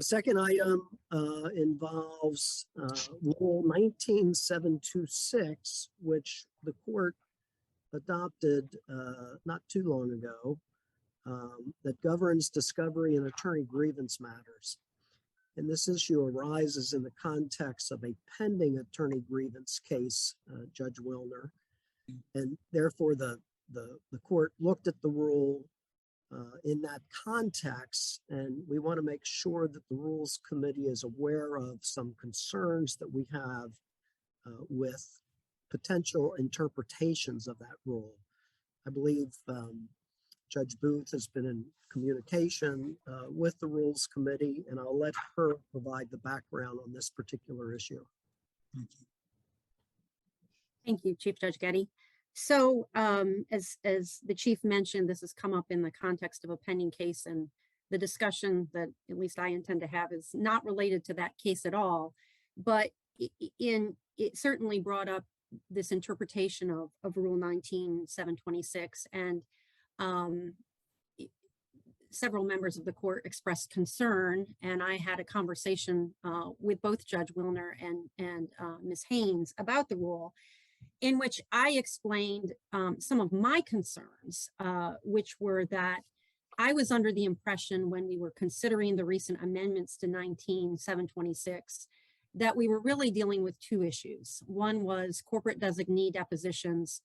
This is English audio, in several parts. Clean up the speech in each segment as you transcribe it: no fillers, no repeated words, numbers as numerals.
The second item involves Rule 19726, which the court adopted not too long ago, that governs discovery and attorney grievance matters. And this issue arises in the context of a pending attorney grievance case, Judge Wilner. And therefore, the court looked at the rule in that context, and we want to make sure that the Rules Committee is aware of some concerns that we have with potential interpretations of that rule. I believe Judge Booth has been in communication with the Rules Committee, and I'll let her provide the background on this particular issue. Thank you. Thank you, Chief Judge Getty. So as the chief mentioned, this has come up in the context of a pending case, and the discussion that at least I intend to have is not related to that case at all, but it certainly brought up this interpretation of Rule 19726, and several members of the court expressed concern, and I had a conversation with both Judge Wilner and Ms. Haynes about the rule, in which I explained some of my concerns, which were that I was under the impression when we were considering the recent amendments to 19726 that we were really dealing with two issues. One was corporate designee depositions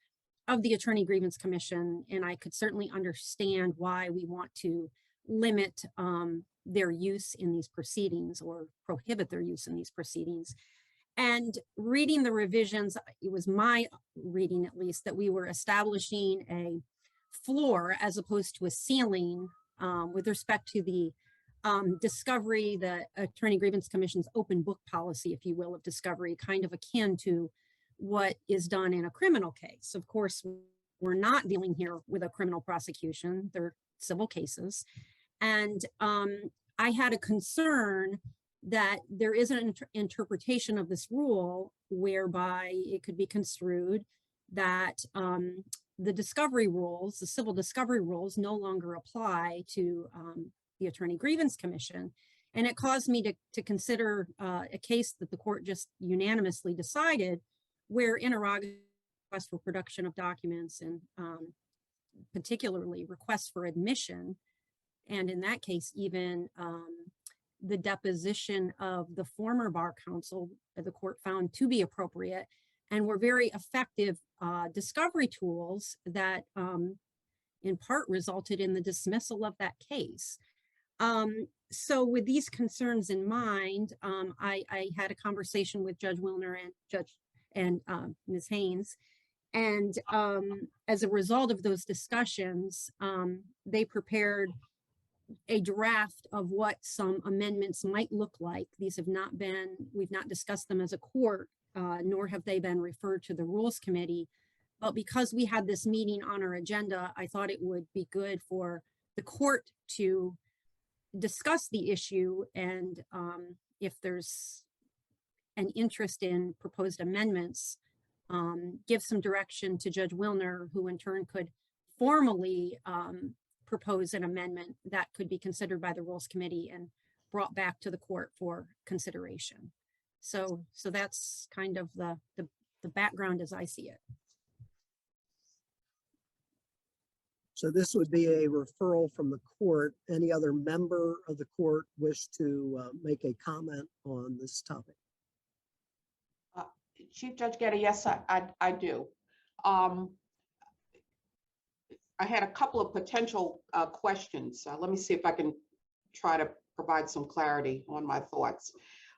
of the Attorney Grievance Commission, and I could certainly understand why we want to limit their use in these proceedings or prohibit their use in these proceedings. And reading the revisions, it was my reading at least, that we were establishing a floor as opposed to a ceiling with respect to the discovery, the Attorney Grievance Commission's open book policy, if you will, of discovery, kind of akin to what is done in a criminal case. Of course, we're not dealing here with a criminal prosecution, they're civil cases. And I had a concern that there is an interpretation of this rule whereby it could be construed that the discovery rules, the civil discovery rules, no longer apply to the Attorney Grievance Commission. And it caused me to consider a case that the court just unanimously decided, where interrogatory requests for production of documents and particularly requests for admission, and in that case, even the deposition of the former bar counsel, the court found to be appropriate and were very effective discovery tools that in part resulted in the dismissal of that case. So with these concerns in mind, I had a conversation with Judge Wilner and Ms. Haynes. And as a result of those discussions, they prepared a draft of what some amendments might look like. These have not been, we've not discussed them as a court, nor have they been referred to the Rules Committee. But because we had this meeting on our agenda, I thought it would be good for the court to discuss the issue, and if there's an interest in proposed amendments, give some direction to Judge Wilner, who in turn could formally propose an amendment that could be considered by the Rules Committee and brought back to the court for consideration. So that's kind of the background as I see it. So this would be a referral from the court. Any other member of the court wish to make a comment on this topic? Chief Judge Getty, yes, I do. I had a couple of potential questions. Let me see if I can try to provide some clarity on my thoughts.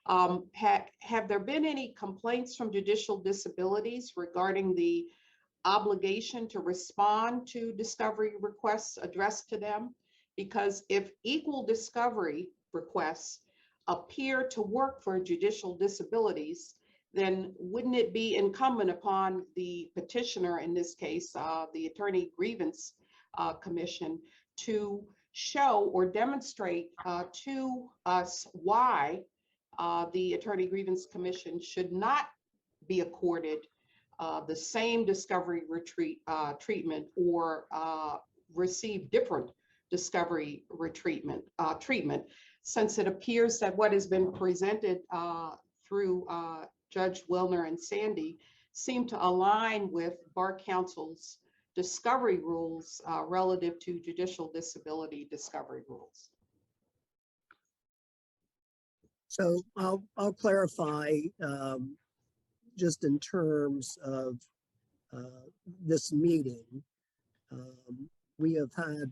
Have there been any complaints from judicial disabilities regarding the obligation to respond to discovery requests addressed to them? Because if equal discovery requests appear to work for judicial disabilities, then wouldn't it be incumbent upon the petitioner, in this case, the Attorney Grievance Commission, to show or demonstrate to us why the Attorney Grievance Commission should not be accorded the same discovery treatment or receive different discovery treatment. since it appears that what has been presented through Judge Wilner and Sandy seem to align with Bar Counsel's discovery rules relative to judicial disability discovery rules. So I'll clarify just in terms of this meeting. We have had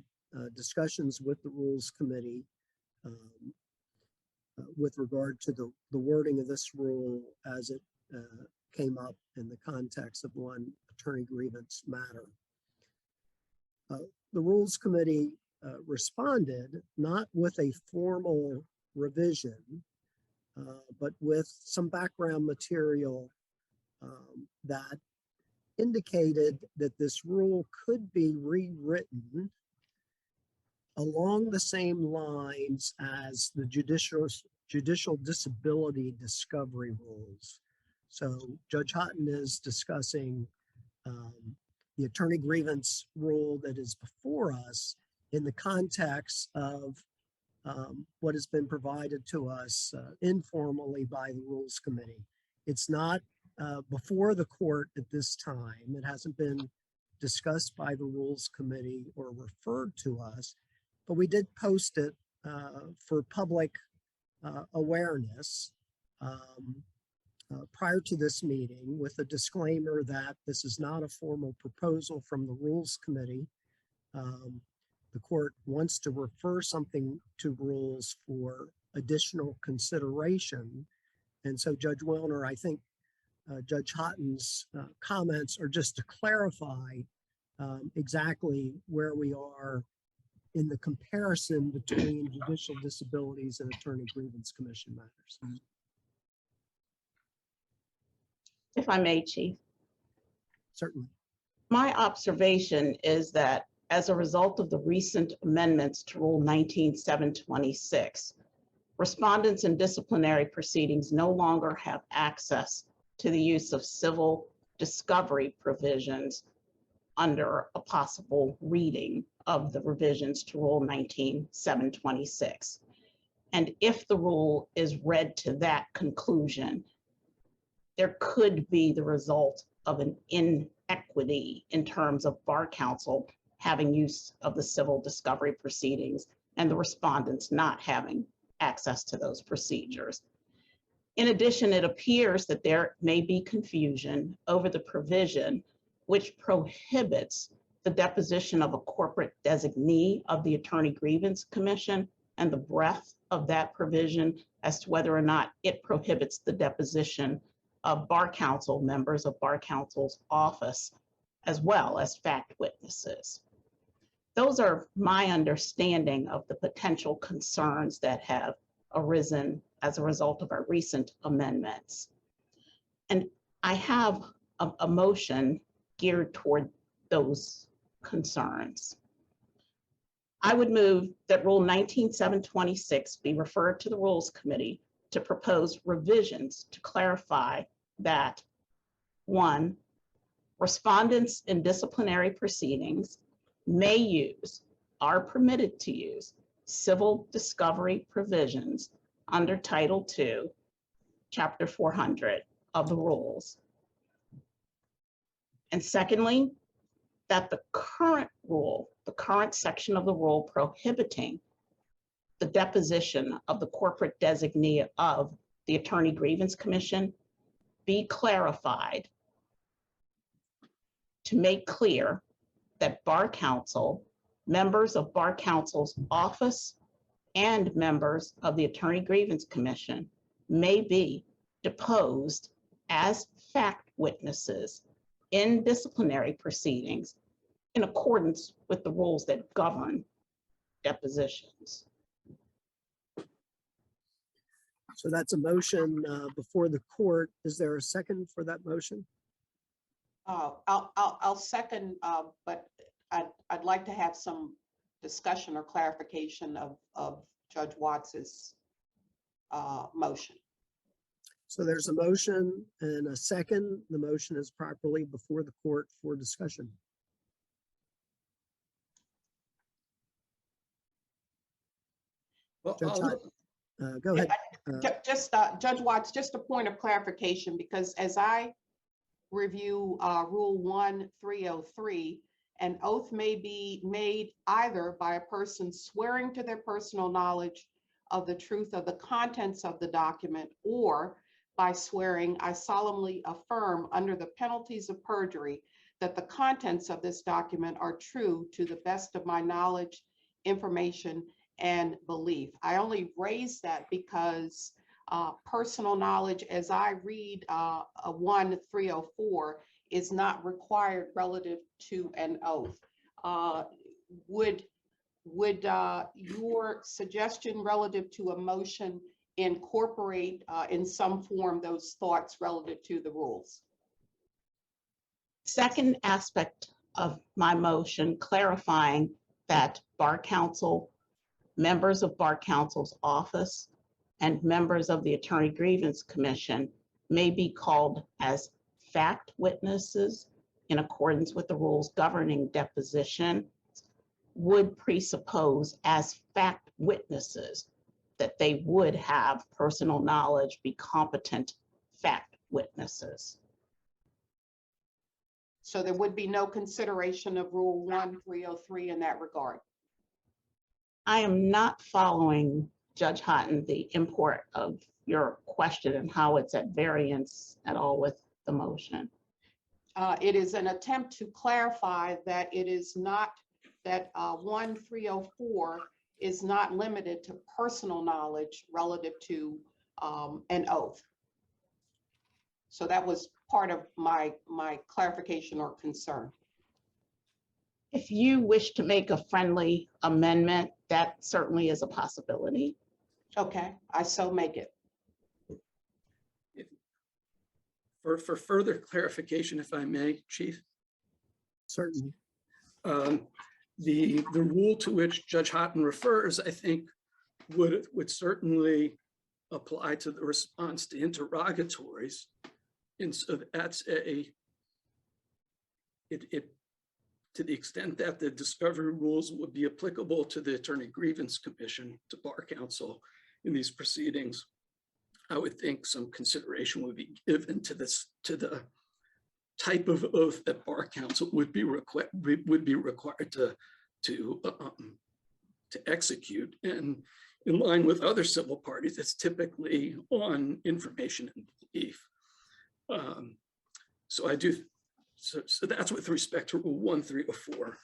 discussions with the Rules Committee with regard to the wording of this rule as it came up in the context of one attorney grievance matter. The Rules Committee responded not with a formal revision, but with some background material that indicated that this rule could be rewritten along the same lines as the judicial disability discovery rules. So Judge Houghton is discussing the attorney grievance rule that is before us in the context of what has been provided to us informally by the Rules Committee. It's not before the court at this time. It hasn't been discussed by the Rules Committee or referred to us, but we did post it for public awareness prior to this meeting with a disclaimer that this is not a formal proposal from the Rules Committee. The court wants to refer something to rules for additional consideration. And so Judge Wilner, I think Judge Houghton's comments are just to clarify exactly where we are in the comparison between judicial disabilities and attorney grievance commission matters. If I may, Chief. Certainly. My observation is that as a result of the recent amendments to Rule 19-726, respondents in disciplinary proceedings no longer have access to the use of civil discovery provisions under a possible reading of the revisions to Rule 19-726. And if the rule is read to that conclusion, there could be the result of an inequity in terms of Bar Counsel having use of the civil discovery proceedings and the respondents not having access to those procedures. In addition, it appears that there may be confusion over the provision which prohibits the deposition of a corporate designee of the Attorney Grievance Commission and the breadth of that provision as to whether or not it prohibits the deposition of Bar Counsel members of Bar Counsel's office, as well as fact witnesses. Those are my understanding of the potential concerns that have arisen as a result of our recent amendments. And I have a motion geared toward those concerns. I would move that Rule 19-726 be referred to the Rules Committee to propose revisions to clarify that, 1, respondents in disciplinary proceedings may use, are permitted to use, civil discovery provisions under Title II, Chapter 400 of the rules. And secondly, that the current rule, the current section of the rule prohibiting the deposition of the corporate designee of the Attorney Grievance Commission be clarified to make clear that Bar Counsel, members of Bar Counsel's office, and members of the Attorney Grievance Commission may be deposed as fact witnesses in disciplinary proceedings in accordance with the rules that govern depositions. So that's a motion before the court. Is there a second for that motion? I'll second, but I'd like to have some discussion or clarification of Judge Watts's motion. So there's a motion and a second. The motion is properly before the court for discussion. Well, Judge Houghton. Go ahead. Just, Judge Watts, just a point of clarification, because as I review Rule 1303, an oath may be made either by a person swearing to their personal knowledge of the truth of the contents of the document, or by swearing, I solemnly affirm under the penalties of perjury that the contents of this document are true to the best of my knowledge, information, and belief. I only raise that because personal knowledge, as I read 1304, is not required relative to an oath. Would your suggestion relative to a motion incorporate in some form those thoughts relative to the rules? Second aspect of my motion clarifying that Bar Counsel, members of Bar Counsel's office, and members of the Attorney Grievance Commission may be called as fact witnesses in accordance with the rules governing deposition, would presuppose as fact witnesses that they would have personal knowledge, be competent fact witnesses. So there would be no consideration of Rule 1303 in that regard. I am not following, Judge Houghton, the import of your question and how it's at variance at all with the motion. It is an attempt to clarify that it is not, that 1304 is not limited to personal knowledge relative to an oath. So that was part of my clarification or concern. If you wish to make a friendly amendment, that certainly is a possibility. Okay, I so make it. For further clarification, if I may, Chief, Certainly. the rule to which Judge Houghton refers, I think, would certainly apply to the response to interrogatories. And so that's to the extent that the discovery rules would be applicable to the Attorney Grievance Commission, to Bar Counsel in these proceedings, I would think some consideration would be given to the type of oath that Bar Counsel would be required to execute. And in line with other civil parties, it's typically on information and belief. So that's with respect to Rule 1304.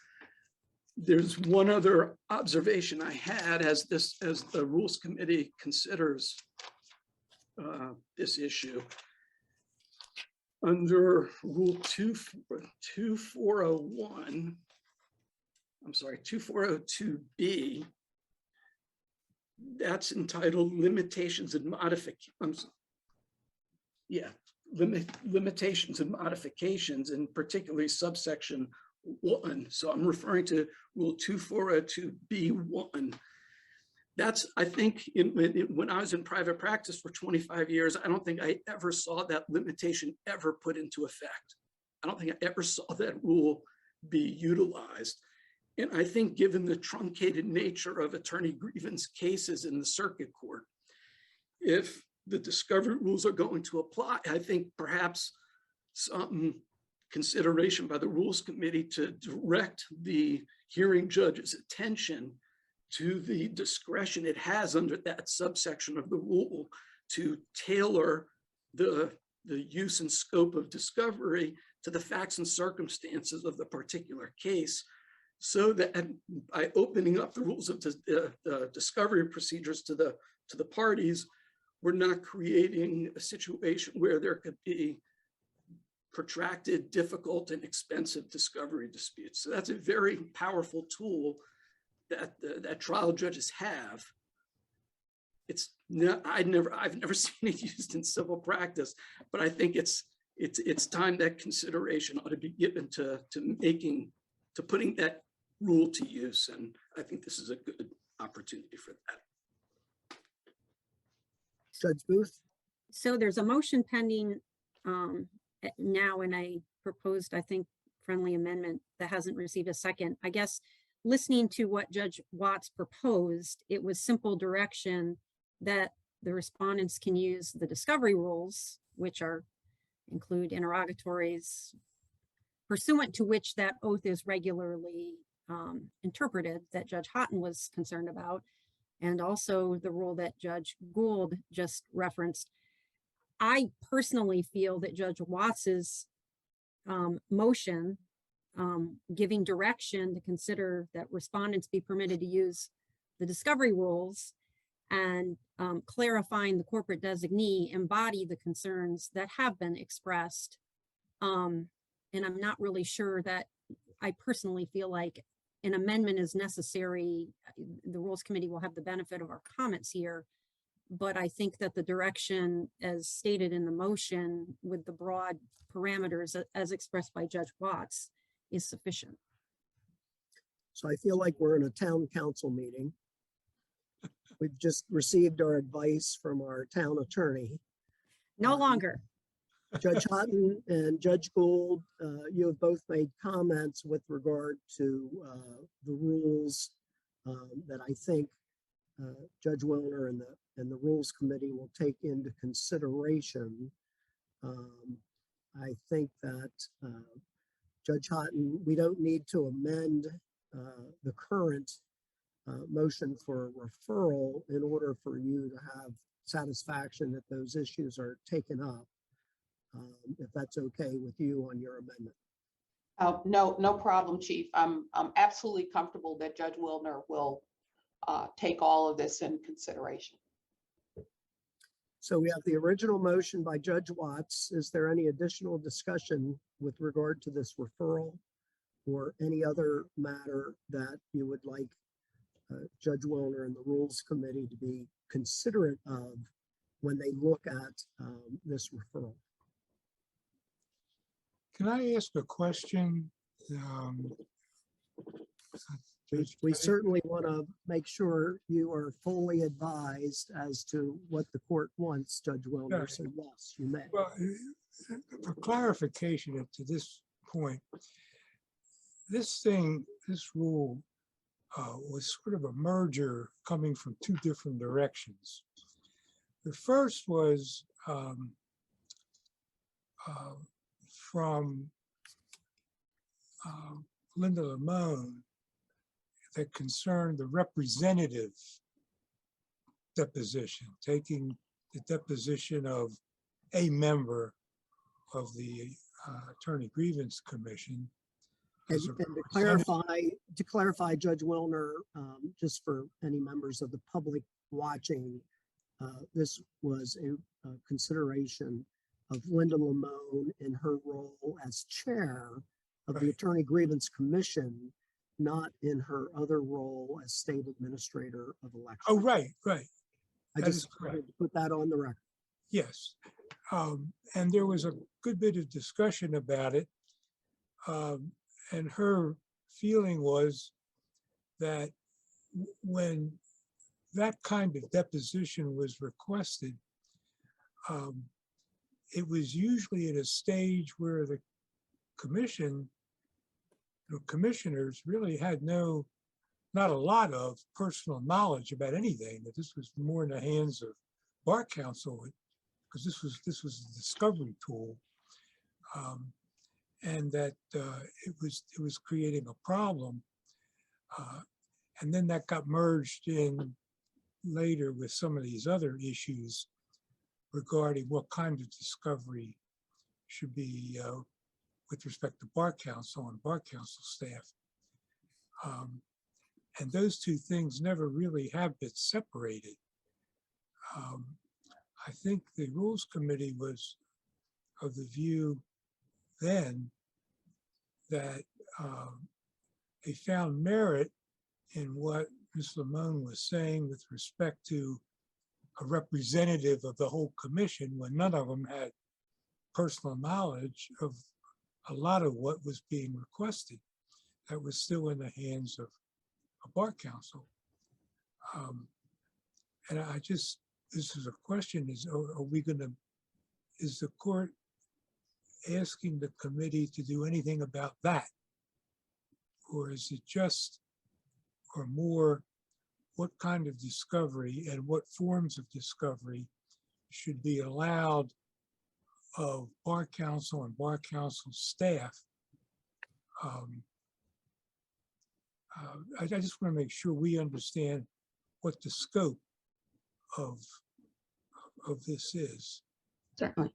There's one other observation I had as the Rules Committee considers this issue. Under Rule 2401, I'm sorry, 2402B, that's entitled Limitations and Modifications. Limitations and modifications, and particularly subsection 1. So I'm referring to Rule 2402B1. That's, I think, when I was in private practice for 25 years, I don't think I ever saw that limitation ever put into effect. I don't think I ever saw that rule be utilized. And I think given the truncated nature of attorney grievance cases in the circuit court, if the discovery rules are going to apply, I think perhaps some consideration by the Rules Committee to direct the hearing judge's attention to the discretion it has under that subsection of the rule to tailor the use and scope of discovery to the facts and circumstances of the particular case, so that by opening up the rules of the discovery procedures to the parties, we're not creating a situation where there could be protracted, difficult, and expensive discovery disputes. So that's a very powerful tool that trial judges have. It's not, I've never seen it used in civil practice, but I think it's time that consideration ought to be given to putting that rule to use, and I think this is a good opportunity for that. Judge Booth? So there's a motion pending now, and I proposed, I think, friendly amendment that hasn't received a second. I guess listening to what Judge Watts proposed, it was simple direction that the respondents can use the discovery rules, which include interrogatories pursuant to which that oath is regularly interpreted, that Judge Houghton was concerned about, and also the rule that Judge Gould just referenced. I personally feel that Judge Watts's motion giving direction to consider that respondents be permitted to use the discovery rules and clarifying the corporate designee embody the concerns that have been expressed. And I'm not really sure that I personally feel like an amendment is necessary. The Rules Committee will have the benefit of our comments here, but I think that the direction as stated in the motion with the broad parameters as expressed by Judge Watts is sufficient. So I feel like we're in a town council meeting. We've just received our advice from our town attorney. No longer. Judge Houghton and Judge Gould, you have both made comments with regard to the rules that I think Judge Wilner and the Rules Committee will take into consideration. I think that Judge Houghton, we don't need to amend the current motion for a referral in order for you to have satisfaction that those issues are taken up. If that's okay with you on your amendment. No, no problem, Chief. I'm absolutely comfortable that Judge Wilner will take all of this in consideration. So we have the original motion by Judge Watts. Is there any additional discussion with regard to this referral or any other matter that you would like Judge Wilner and the Rules Committee to be considerate of when they look at this referral? Can I ask a question? We certainly want to make sure you are fully advised as to what the court wants, Judge Wilner. Right. So yes, you may. Well, for clarification up to this point, this rule was sort of a merger coming from two different directions. The first was from Linda Lamone that concerned the representative deposition, taking the deposition of a member of the Attorney Grievance Commission. And as a to clarify, Judge Wilner, just for any members of the public watching, this was a consideration of Linda Lamone in her role as chair of the Right. Attorney Grievance Commission, not in her other role as state administrator of elections. Oh, right. I that just is correct. wanted to put that on the record. Yes. And there was a good bit of discussion about it. And her feeling was that when that kind of deposition was requested, it was usually at a stage where the commissioners really had not a lot of personal knowledge about anything, that this was more in the hands of bar counsel, because this was a discovery tool, and that it was creating a problem, and then that got merged in later with some of these other issues regarding what kind of discovery should be with respect to bar counsel and bar counsel staff. And those two things never really have been separated. I think the Rules Committee was of the view then that they found merit in what Ms. Lamone was saying with respect to a representative of the whole commission, when none of them had personal knowledge of a lot of what was being requested. That was still in the hands of a bar counsel. And this is a question, is the court asking the committee to do anything about that? Or is it just, or more what kind of discovery and what forms of discovery should be allowed of Bar Council and Bar Council staff. I just want to make sure we understand what the scope of this is. Certainly.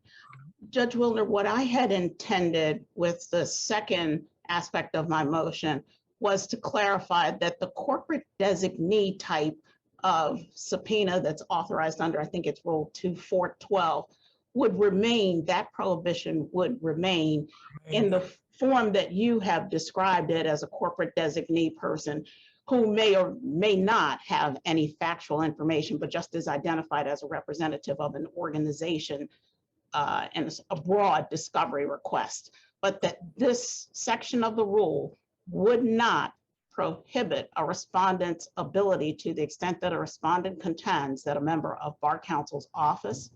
Judge Wilner, what I had intended with the second aspect of my motion was to clarify that the corporate designee type of subpoena that's authorized under, I think it's Rule 2412, would remain, that prohibition would remain in the form that you have described it, as a corporate designee person who may or may not have any factual information, but just is identified as a representative of an organization and a broad discovery request. But that this section of the rule would not prohibit a respondent's ability, to the extent that a respondent contends that a member of Bar Counsel's office,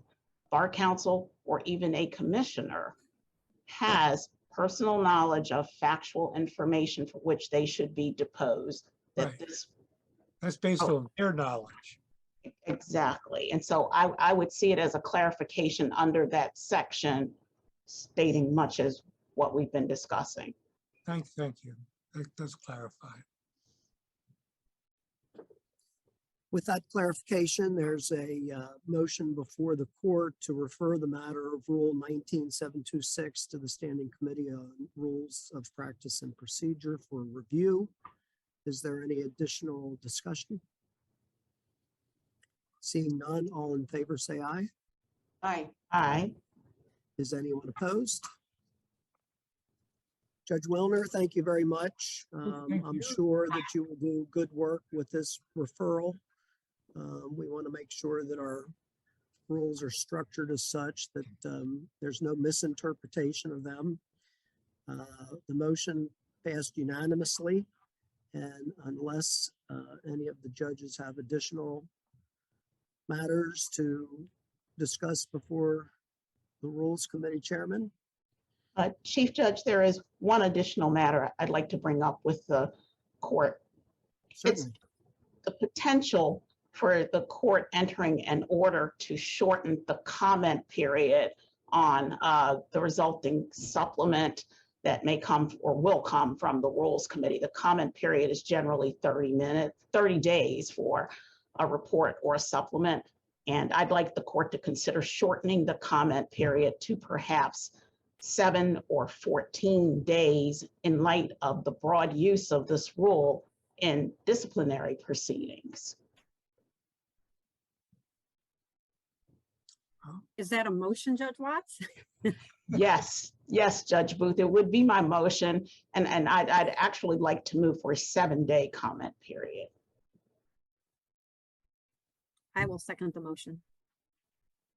Bar Counsel, or even a commissioner has personal knowledge of factual information for which they should be deposed. That Right. this That's based on their knowledge. exactly. And so I would see it as a clarification under that section, stating much as what we've been discussing. Thank you. That does clarify. With that clarification, there's a motion before the court to refer the matter of Rule 19726 to the Standing Committee on Rules of Practice and Procedure for review. Is there any additional discussion? Seeing none, all in favor say aye. Aye. Aye. Is anyone opposed? Judge Wilner, thank you very much. Thank I'm you. sure that you will do good work with this referral. We want to make sure that our rules are structured as such that there's no misinterpretation of them. The motion passed unanimously, and unless any of the judges have additional matters to discuss before the Rules Committee Chairman. Chief Judge, there is one additional matter I'd like to bring up with the court. Certainly. The potential for the court entering an order to shorten the comment period on the resulting supplement that may come or will come from the Rules Committee. The comment period is generally 30 days for a report or a supplement. And I'd like the court to consider shortening the comment period to perhaps 7 or 14 days in light of the broad use of this rule in disciplinary proceedings. Is that a motion, Judge Watts? Yes, Judge Booth, it would be my motion, and I'd actually like to move for a 7-day comment period. I will second the motion.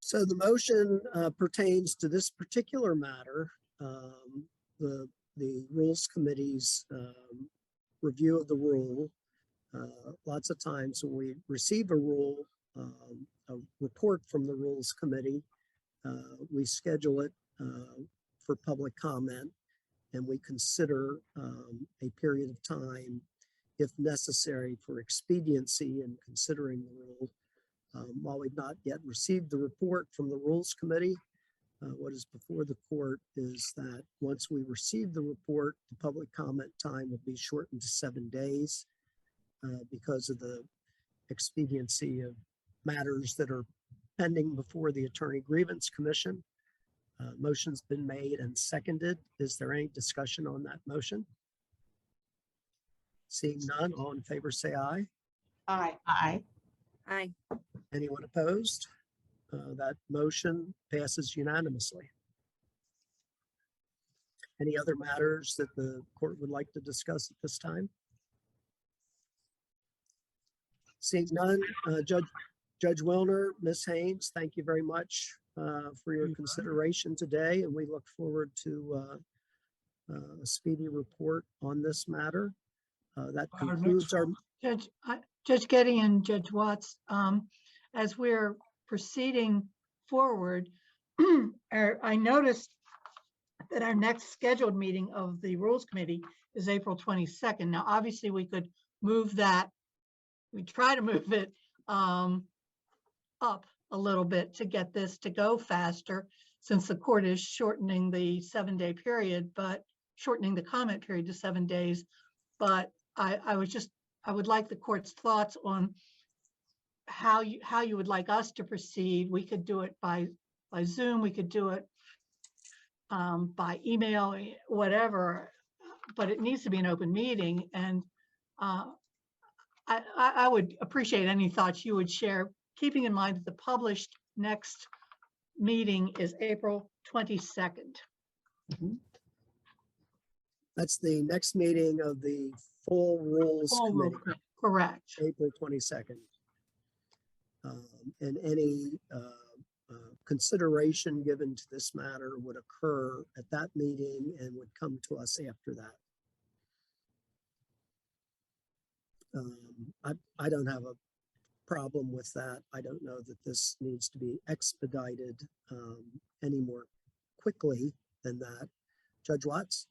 So the motion pertains to this particular matter, the Rules Committee's review of the rule. Lots of times when we receive a rule, a report from the Rules Committee, we schedule it for public comment, and we consider a period of time, if necessary, for expediency in considering the rule. While we've not yet received the report from the Rules Committee, what is before the court is that once we receive the report, the public comment time will be shortened to 7 days because of the expediency of matters that are pending before the Attorney Grievance Commission. Motion's been made and seconded. Is there any discussion on that motion? Seeing none, all in favor say aye. Aye. Aye. Aye. Anyone opposed? That motion passes unanimously. Any other matters that the court would like to discuss at this time? Seeing none, Judge Wilner, Ms. Haynes, thank you very much for your consideration today, and we look forward to a speedy report on this matter. That concludes our. Judge Getty and Judge Watts, as we're proceeding forward, I noticed that our next scheduled meeting of the Rules Committee is April 22nd. Now, obviously, we could move that we try to move it up a little bit to get this to go faster, since the court is shortening the 7-day period, but shortening the comment period to 7 days. But I would like the court's thoughts on how you would like us to proceed. We could do it by Zoom, we could do it by email, whatever, but it needs to be an open meeting. And I would appreciate any thoughts you would share, keeping in mind that the published next meeting is April 22nd. That's the next meeting of the full rules Full rule committee, committee, correct. April 22nd. And any consideration given to this matter would occur at that meeting and would come to us after that. I don't have a problem with that. I don't know that this needs to be expedited any more quickly than that. Judge Watts?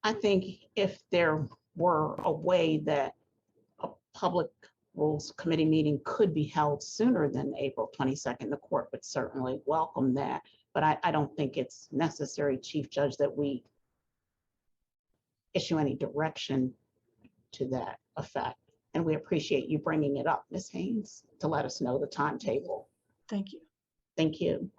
I think if there were a way that a public rules committee meeting could be held sooner than April 22nd, the court would certainly welcome that. But I don't think it's necessary, Chief Judge, that we issue any direction to that effect. And we appreciate you bringing it up, Ms. Haynes, to let us know the timetable. Thank you. Thank you.